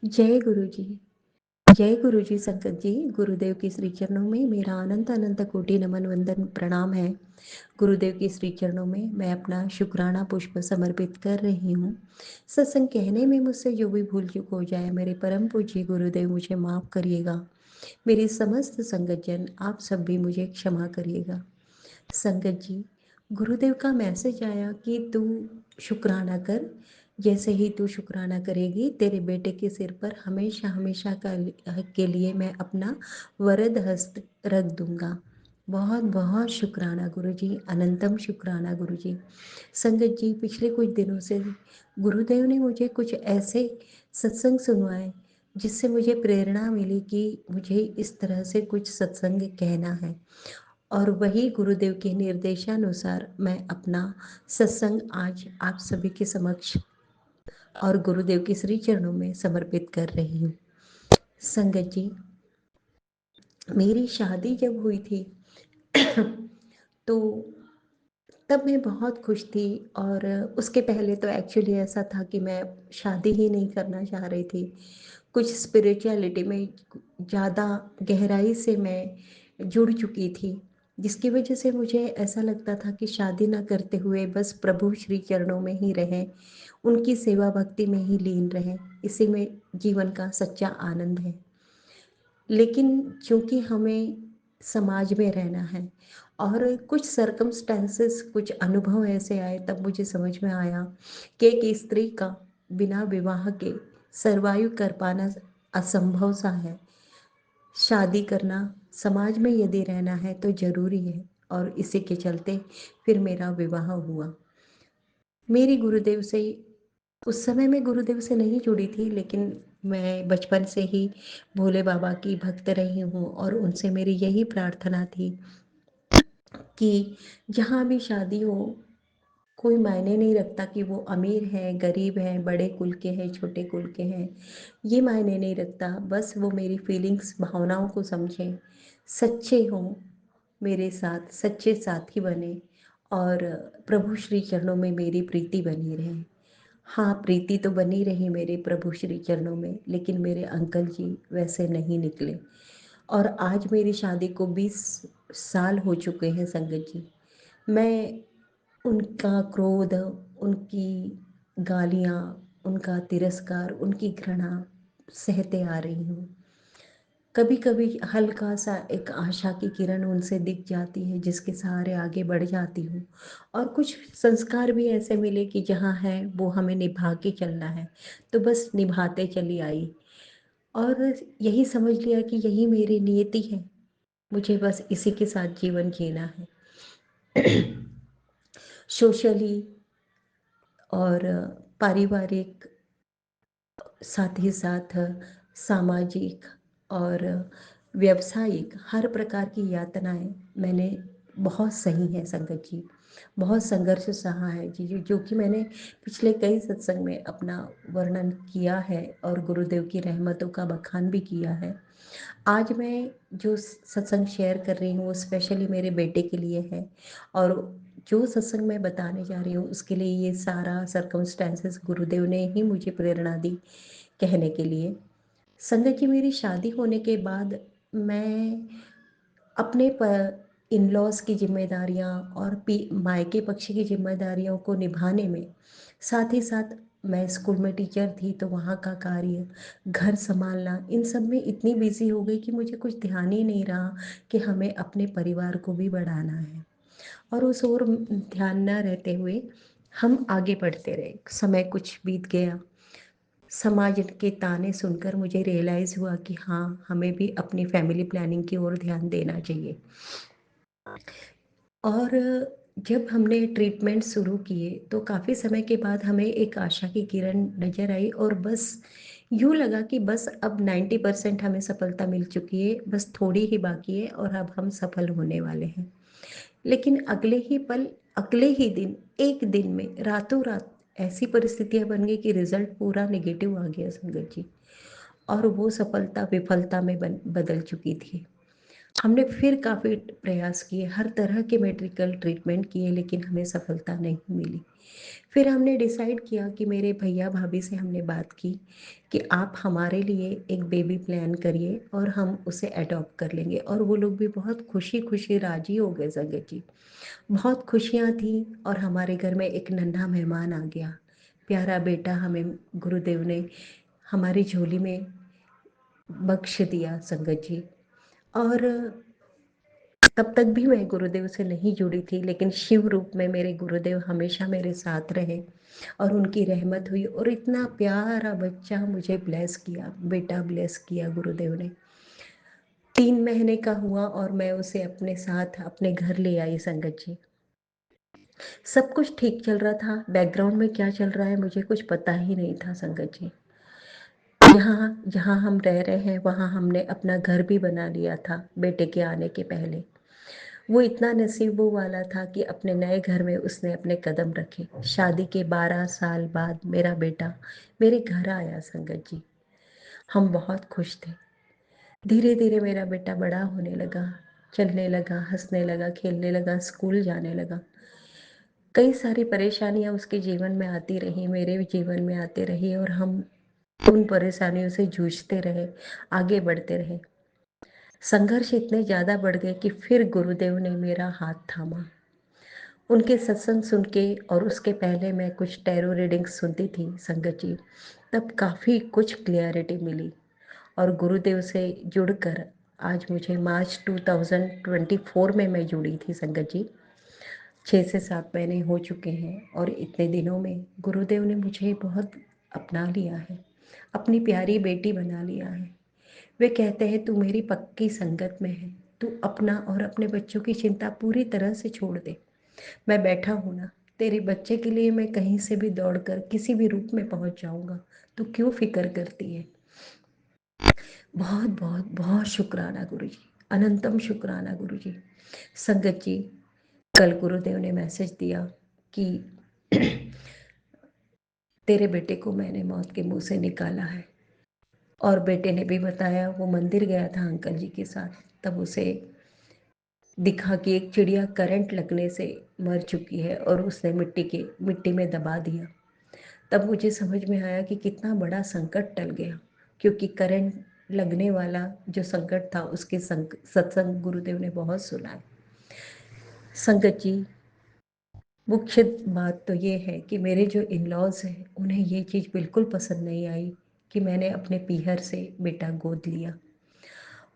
जय गुरु जी। जय गुरु जी संगत जी। गुरुदेव के श्री चरणों में मेरा अनंत अनंत कोटि नमन वंदन प्रणाम है। गुरुदेव के श्री चरणों में मैं अपना शुक्राना पुष्प समर्पित कर रही हूँ। सत्संग कहने में मुझसे जो भी भूल चूक हो जाए, मेरे परम पूज्य गुरुदेव मुझे माफ़ करिएगा। मेरी समस्त संगत जन आप सब भी मुझे क्षमा करिएगा। संगत जी, गुरुदेव का मैसेज आया कि तू शुक्राना कर। जैसे ही तू शुक्राना करेगी, तेरे बेटे के सिर पर हमेशा हमेशा का के लिए मैं अपना वरद हस्त रख दूंगा। बहुत बहुत शुक्राना गुरु जी, अनंतम शुक्राना गुरु जी। संगत जी, पिछले कुछ दिनों से गुरुदेव ने मुझे कुछ ऐसे सत्संग सुनवाए जिससे मुझे प्रेरणा मिली कि मुझे इस तरह से कुछ सत्संग कहना है। और वही गुरुदेव के निर्देशानुसार मैं अपना सत्संग आज आप सभी के समक्ष और गुरुदेव के श्री चरणों में समर्पित कर रही हूँ। संगत जी, मेरी शादी जब हुई थी तो तब मैं बहुत खुश थी। और उसके पहले तो एक्चुअली ऐसा था कि मैं शादी ही नहीं करना चाह रही थी। कुछ स्पिरिचुअलिटी में ज़्यादा गहराई से मैं जुड़ चुकी थी, जिसकी वजह से मुझे ऐसा लगता था कि शादी ना करते हुए बस प्रभु श्री चरणों में ही रहें, उनकी सेवा भक्ति में ही लीन रहें। इसी में जीवन का सच्चा आनंद है। लेकिन चूंकि हमें समाज में रहना है और कुछ सर्कमस्टेंसेस, कुछ अनुभव ऐसे आए, तब मुझे समझ में आया कि एक स्त्री का बिना विवाह के सरवाइव कर पाना असंभव सा है। शादी करना, समाज में यदि रहना है तो ज़रूरी है। और इसी के चलते फिर मेरा विवाह हुआ। मेरी गुरुदेव से, उस समय मैं गुरुदेव से नहीं जुड़ी थी, लेकिन मैं बचपन से ही भोले बाबा की भक्त रही हूँ और उनसे मेरी यही प्रार्थना थी कि जहाँ भी शादी हो, कोई मायने नहीं रखता कि वो अमीर है, गरीब है, बड़े कुल के हैं, छोटे कुल के हैं, ये मायने नहीं रखता। बस वो मेरी फीलिंग्स, भावनाओं को समझें, सच्चे हों, मेरे साथ सच्चे साथी बने और प्रभु श्री चरणों में मेरी प्रीति बनी रहे। हाँ, प्रीति तो बनी रही मेरे प्रभु श्री चरणों में, लेकिन मेरे अंकल जी वैसे नहीं निकले। और आज मेरी शादी को 20 साल हो चुके हैं संगत जी। मैं उनका क्रोध, उनकी गालियाँ, उनका तिरस्कार, उनकी घृणा सहते आ रही हूँ। कभी कभी हल्का सा एक आशा की किरण उनसे दिख जाती है, जिसके सहारे आगे बढ़ जाती हूँ। और कुछ संस्कार भी ऐसे मिले कि जहाँ है वो हमें निभा के चलना है, तो बस निभाते चली आई। और यही समझ लिया कि यही मेरी नियति है, मुझे बस इसी के साथ जीवन जीना है। सोशली और पारिवारिक, साथ ही साथ सामाजिक और व्यावसायिक हर प्रकार की यातनाएं मैंने बहुत सही हैं संगत जी। बहुत संघर्ष सहा है जी, जो कि मैंने पिछले कई सत्संग में अपना वर्णन किया है और गुरुदेव की रहमतों का बखान भी किया है। आज मैं जो सत्संग शेयर कर रही हूँ वो स्पेशली मेरे बेटे के लिए है। और जो सत्संग मैं बताने जा रही हूँ उसके लिए ये सारा सरकमस्टेंसेस गुरुदेव ने ही मुझे प्रेरणा दी कहने के लिए। संगत जी, मेरी शादी होने के बाद मैं अपने इन लॉज की जिम्मेदारियाँ और मायके पक्ष की जिम्मेदारियों को निभाने में, साथ ही साथ मैं स्कूल में टीचर थी तो वहाँ का कार्य, घर संभालना, इन सब में इतनी बिजी हो गई कि मुझे कुछ ध्यान ही नहीं रहा कि हमें अपने परिवार को भी बढ़ाना है। और उस ओर ध्यान न रहते हुए हम आगे बढ़ते रहे। समय कुछ बीत गया, समाज के ताने सुनकर मुझे रियलाइज़ हुआ कि हाँ, हमें भी अपनी फैमिली प्लानिंग की ओर ध्यान देना चाहिए। और जब हमने ट्रीटमेंट शुरू किए तो काफ़ी समय के बाद हमें एक आशा की किरण नज़र आई और बस यूँ लगा कि बस अब 90% हमें सफलता मिल चुकी है, बस थोड़ी ही बाकी है और अब हम सफल होने वाले हैं। लेकिन अगले ही पल, अगले ही दिन, एक दिन में रातों रात ऐसी परिस्थितियाँ बन गई कि रिजल्ट पूरा नेगेटिव आ गया संगत जी। और वो सफलता विफलता में बदल चुकी थी। हमने फिर काफ़ी प्रयास किए, हर तरह के मेडिकल ट्रीटमेंट किए, लेकिन हमें सफलता नहीं मिली। फिर हमने डिसाइड किया कि मेरे भैया भाभी से हमने बात की कि आप हमारे लिए एक बेबी प्लान करिए और हम उसे अडॉप्ट कर लेंगे, और वो लोग भी बहुत खुशी खुशी राजी हो गए संगत जी। बहुत खुशियाँ थी, और हमारे घर में एक नन्हा मेहमान आ गया, प्यारा बेटा हमें गुरुदेव ने हमारी झोली में बख्श दिया संगत जी। और तब तक भी मैं गुरुदेव से नहीं जुड़ी थी, लेकिन शिव रूप में मेरे गुरुदेव हमेशा मेरे साथ रहे, और उनकी रहमत हुई, और इतना प्यारा बच्चा मुझे ब्लेस किया, बेटा ब्लेस किया गुरुदेव ने। 3 महीने का हुआ और मैं उसे अपने साथ अपने घर ले आई संगत जी। सब कुछ ठीक चल रहा था, बैकग्राउंड में क्या चल रहा है मुझे कुछ पता ही नहीं था संगत जी। यहाँ जहाँ हम रह रहे हैं वहाँ हमने अपना घर भी बना लिया था बेटे के आने के पहले। वो इतना नसीबों वाला था कि अपने नए घर में उसने अपने कदम रखे। शादी के 12 साल बाद मेरा बेटा मेरे घर आया संगत जी। हम बहुत खुश थे। धीरे धीरे मेरा बेटा बड़ा होने लगा, चलने लगा, हंसने लगा, खेलने लगा, स्कूल जाने लगा। कई सारी परेशानियां उसके जीवन में आती रही, मेरे भी जीवन में आती रही, और हम उन परेशानियों से जूझते रहे, आगे बढ़ते रहे। संघर्ष इतने ज़्यादा बढ़ गए कि फिर गुरुदेव ने मेरा हाथ थामा। उनके सत्संग सुन के, और उसके पहले मैं कुछ टैरो रीडिंग्स सुनती थी संगत जी, तब काफ़ी कुछ क्लियरिटी मिली। और गुरुदेव से जुड़कर आज मुझे मार्च 2024 में मैं जुड़ी थी संगत जी। 6 से 7 महीने हो चुके हैं, और इतने दिनों में गुरुदेव ने मुझे बहुत अपना लिया है, अपनी प्यारी बेटी बना लिया है। वे कहते हैं तू मेरी पक्की संगत में है, तू अपना और अपने बच्चों की चिंता पूरी तरह से छोड़ दे। मैं बैठा हूँ ना, तेरे बच्चे के लिए मैं कहीं से भी दौड़कर किसी भी रूप में पहुँच जाऊँगा, तू क्यों फिक्र करती है। बहुत बहुत बहुत शुक्राना गुरु जी, अनंतम शुक्राना गुरु जी। संगत जी, कल गुरुदेव ने मैसेज दिया कि तेरे बेटे को मैंने मौत के मुंह से निकाला है। और बेटे ने भी बताया, वो मंदिर गया था अंकल जी के साथ, तब उसे दिखा कि एक चिड़िया करंट लगने से मर चुकी है, और उसने मिट्टी में दबा दिया। तब मुझे समझ में आया कि कितना बड़ा संकट टल गया, क्योंकि करंट लगने वाला जो संकट था उसके सत्संग गुरुदेव ने बहुत सुना है। संगत जी, मुख्य बात तो ये है कि मेरे जो इन लॉज हैं उन्हें ये चीज़ बिल्कुल पसंद नहीं आई कि मैंने अपने पीहर से बेटा गोद लिया,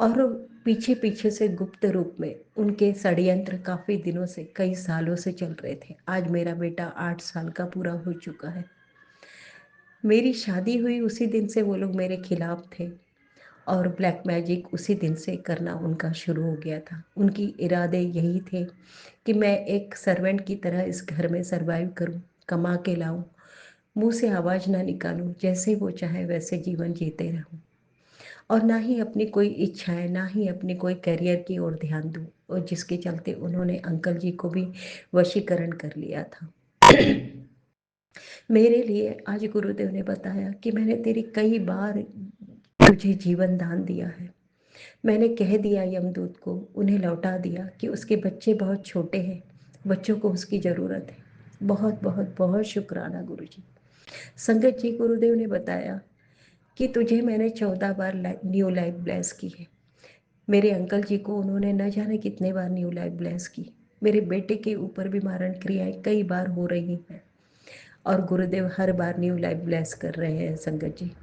और पीछे पीछे से गुप्त रूप में उनके षड्यंत्र काफ़ी दिनों से, कई सालों से चल रहे थे। आज मेरा बेटा 8 साल का पूरा हो चुका है। मेरी शादी हुई उसी दिन से वो लोग मेरे खिलाफ थे, और ब्लैक मैजिक उसी दिन से करना उनका शुरू हो गया था। उनकी इरादे यही थे कि मैं एक सर्वेंट की तरह इस घर में सरवाइव करूं, कमा के लाऊं, मुंह से आवाज़ ना निकालूं, जैसे वो चाहे वैसे जीवन जीते रहूं, और ना ही अपनी कोई इच्छाएं, ना ही अपनी कोई करियर की ओर ध्यान दूं, और जिसके चलते उन्होंने अंकल जी को भी वशीकरण कर लिया था। मेरे लिए आज गुरुदेव ने बताया कि मैंने तेरी कई बार तुझे जीवन दान दिया है। मैंने कह दिया यमदूत को, उन्हें लौटा दिया कि उसके बच्चे बहुत छोटे हैं, बच्चों को उसकी ज़रूरत है। बहुत बहुत बहुत शुक्राना गुरु जी। संगत जी, गुरुदेव ने बताया कि तुझे मैंने 14 बार न्यू लाइफ ब्लेस की है। मेरे अंकल जी को उन्होंने न जाने कितने बार न्यू लाइफ ब्लेस की। मेरे बेटे के ऊपर भी मारण क्रियाएं कई बार हो रही हैं, और गुरुदेव हर बार न्यू लाइफ ब्लेस कर रहे हैं संगत जी।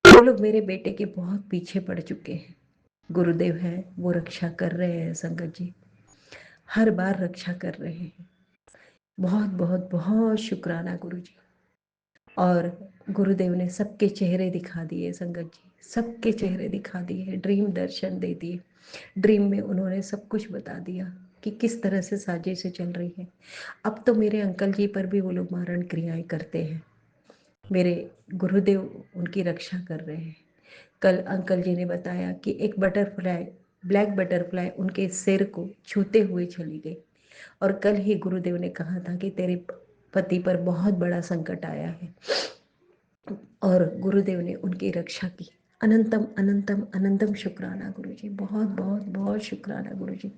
वो लोग मेरे बेटे के बहुत पीछे पड़ चुके हैं। गुरुदेव हैं, वो रक्षा कर रहे हैं संगत जी, हर बार रक्षा कर रहे हैं। बहुत बहुत बहुत शुक्राना गुरु जी। और गुरुदेव ने सबके चेहरे दिखा दिए संगत जी, सबके चेहरे दिखा दिए, ड्रीम दर्शन दे दिए। ड्रीम में उन्होंने सब कुछ बता दिया कि किस तरह से साजिशें चल रही हैं। अब तो मेरे अंकल जी पर भी वो लोग मारण क्रियाएं करते हैं। मेरे गुरुदेव उनकी रक्षा कर रहे हैं। कल अंकल जी ने बताया कि एक बटरफ्लाई, ब्लैक बटरफ्लाई उनके सिर को छूते हुए चली गई, और कल ही गुरुदेव ने कहा था कि तेरे पति पर बहुत बड़ा संकट आया है, और गुरुदेव ने उनकी रक्षा की। अनंतम अनंतम अनंतम शुक्राना गुरु जी, बहुत बहुत बहुत शुक्राना गुरु जी।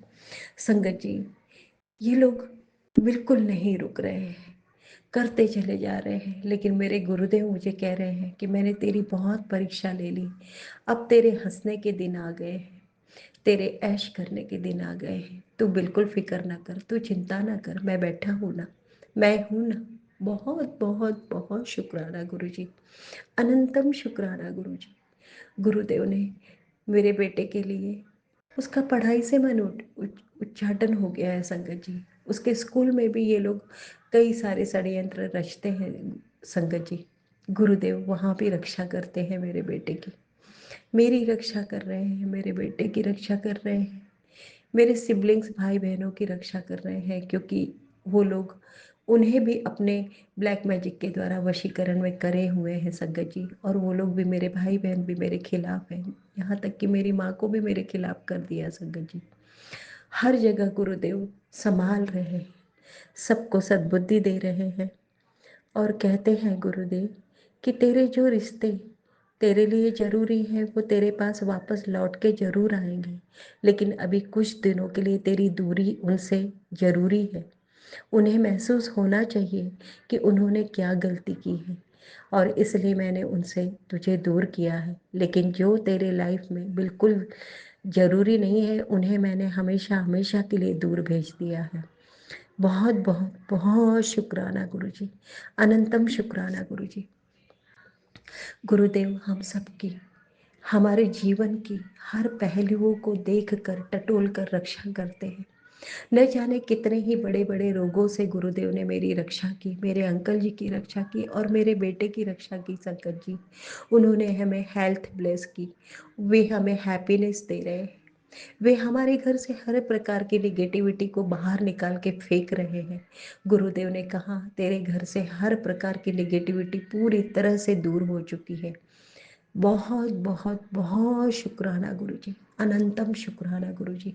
संगत जी, ये लोग बिल्कुल नहीं रुक रहे हैं, करते चले जा रहे हैं, लेकिन मेरे गुरुदेव मुझे कह रहे हैं कि मैंने तेरी बहुत परीक्षा ले ली, अब तेरे हंसने के दिन आ गए हैं, तेरे ऐश करने के दिन आ गए हैं। तू बिल्कुल फिक्र ना कर, तू चिंता ना कर, मैं बैठा हूँ ना, मैं हूँ ना। बहुत बहुत बहुत शुक्राना गुरु जी, अनंतम शुक्राना गुरु जी। गुरुदेव ने मेरे बेटे के लिए, उसका पढ़ाई से मन उच्चाटन हो गया है संगत जी। उसके स्कूल में भी ये लोग कई सारे षड्यंत्र रचते हैं संगत जी। गुरुदेव वहाँ भी रक्षा करते हैं मेरे बेटे की, मेरी रक्षा कर रहे हैं, मेरे बेटे की रक्षा कर रहे हैं, मेरे सिबलिंग्स भाई बहनों की रक्षा कर रहे हैं, क्योंकि वो लोग, उन्हें भी अपने ब्लैक मैजिक के द्वारा वशीकरण में करे हुए हैं संगत जी। और वो लोग भी, मेरे भाई बहन भी मेरे खिलाफ हैं, यहाँ तक कि मेरी माँ को भी मेरे खिलाफ कर दिया संगत जी। हर जगह गुरुदेव संभाल रहे हैं, सबको सद्बुद्धि दे रहे हैं, और कहते हैं गुरुदेव कि तेरे जो रिश्ते तेरे लिए ज़रूरी हैं वो तेरे पास वापस लौट के ज़रूर आएंगे, लेकिन अभी कुछ दिनों के लिए तेरी दूरी उनसे ज़रूरी है। उन्हें महसूस होना चाहिए कि उन्होंने क्या गलती की है, और इसलिए मैंने उनसे तुझे दूर किया है। लेकिन जो तेरे लाइफ में बिल्कुल ज़रूरी नहीं है, उन्हें मैंने हमेशा हमेशा के लिए दूर भेज दिया है। बहुत बहुत बहुत शुक्राना गुरु जी, अनंतम शुक्राना गुरु जी। गुरुदेव हम सबकी, हमारे जीवन की हर पहलुओं को देख कर टटोल कर रक्षा करते हैं। न जाने कितने ही बड़े बड़े रोगों से गुरुदेव ने मेरी रक्षा की, मेरे अंकल जी की रक्षा की, और मेरे बेटे की रक्षा की संकट जी। उन्होंने हमें हेल्थ ब्लेस की, वे हमें हैप्पीनेस दे रहे हैं, वे हमारे घर से हर प्रकार की निगेटिविटी को बाहर निकाल के फेंक रहे हैं। गुरुदेव ने कहा तेरे घर से हर प्रकार की निगेटिविटी पूरी तरह से दूर हो चुकी है। बहुत बहुत बहुत शुक्राना गुरु जी, अनंतम शुक्राना गुरु जी।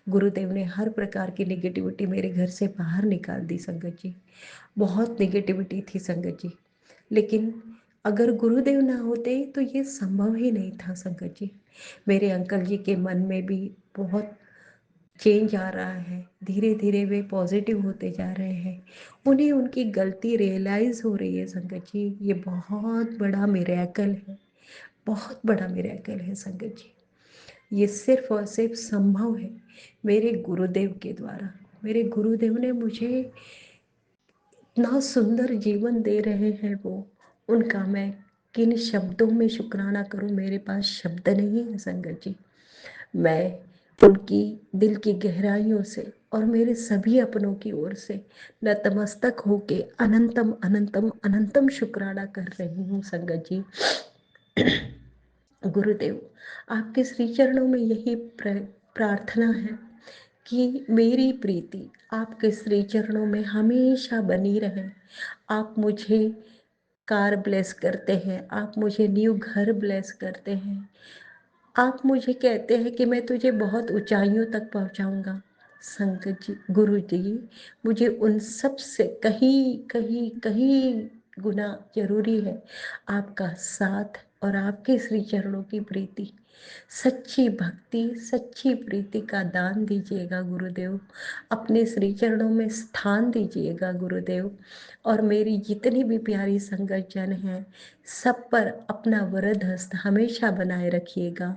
गुरुदेव ने हर प्रकार की निगेटिविटी मेरे घर से बाहर निकाल दी संगत जी। बहुत निगेटिविटी थी संगत जी, लेकिन अगर गुरुदेव ना होते तो ये संभव ही नहीं था संगत जी। मेरे अंकल जी के मन में भी बहुत चेंज आ रहा है, धीरे धीरे वे पॉजिटिव होते जा रहे हैं, उन्हें उनकी गलती रियलाइज़ हो रही है संगत जी। ये बहुत बड़ा मिरेकल है, बहुत बड़ा मिरेकल है संगत जी। ये सिर्फ और सिर्फ संभव है मेरे गुरुदेव के द्वारा। मेरे गुरुदेव ने मुझे इतना सुंदर जीवन दे रहे हैं वो, उनका मैं किन शब्दों में शुक्राना करूं, मेरे पास शब्द नहीं है संगत जी। मैं उनकी दिल की गहराइयों से और मेरे सभी अपनों की ओर से नतमस्तक होके अनंतम अनंतम अनंतम शुक्राना कर रही हूँ संगत जी। गुरुदेव, आपके श्री चरणों में यही प्रार्थना है कि मेरी प्रीति आपके श्री चरणों में हमेशा बनी रहे। आप मुझे कार ब्लेस करते हैं, आप मुझे न्यू घर ब्लेस करते हैं, आप मुझे कहते हैं कि मैं तुझे बहुत ऊंचाइयों तक पहुंचाऊंगा। संगत जी, गुरु जी, मुझे उन सब से कहीं कहीं कहीं गुना जरूरी है आपका साथ और आपके श्री चरणों की प्रीति। सच्ची भक्ति, सच्ची प्रीति का दान दीजिएगा गुरुदेव, अपने श्री चरणों में स्थान दीजिएगा गुरुदेव। और मेरी जितनी भी प्यारी संगत जन हैं, सब पर अपना वरद हस्त हमेशा बनाए रखिएगा।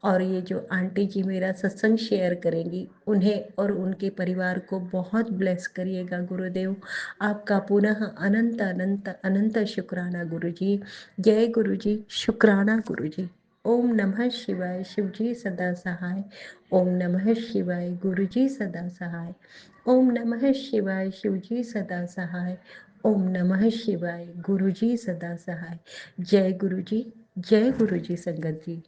और ये जो आंटी जी मेरा सत्संग शेयर करेंगी, उन्हें और उनके परिवार को बहुत ब्लेस करिएगा गुरुदेव। आपका पुनः अनंत अनंत अनंत शुक्राना गुरु जी। जय गुरु जी, शुक्राना गुरु जी। ओम नमः शिवाय, शिव जी सदा सहाय। ओम नमः शिवाय, गुरु जी सदा सहाय। ओम नमः शिवाय, शिव जी सदा सहाय। ओम नमः शिवाय, गुरु जी सदा सहाय। जय गुरु जी, जय गुरु जी संगत जी।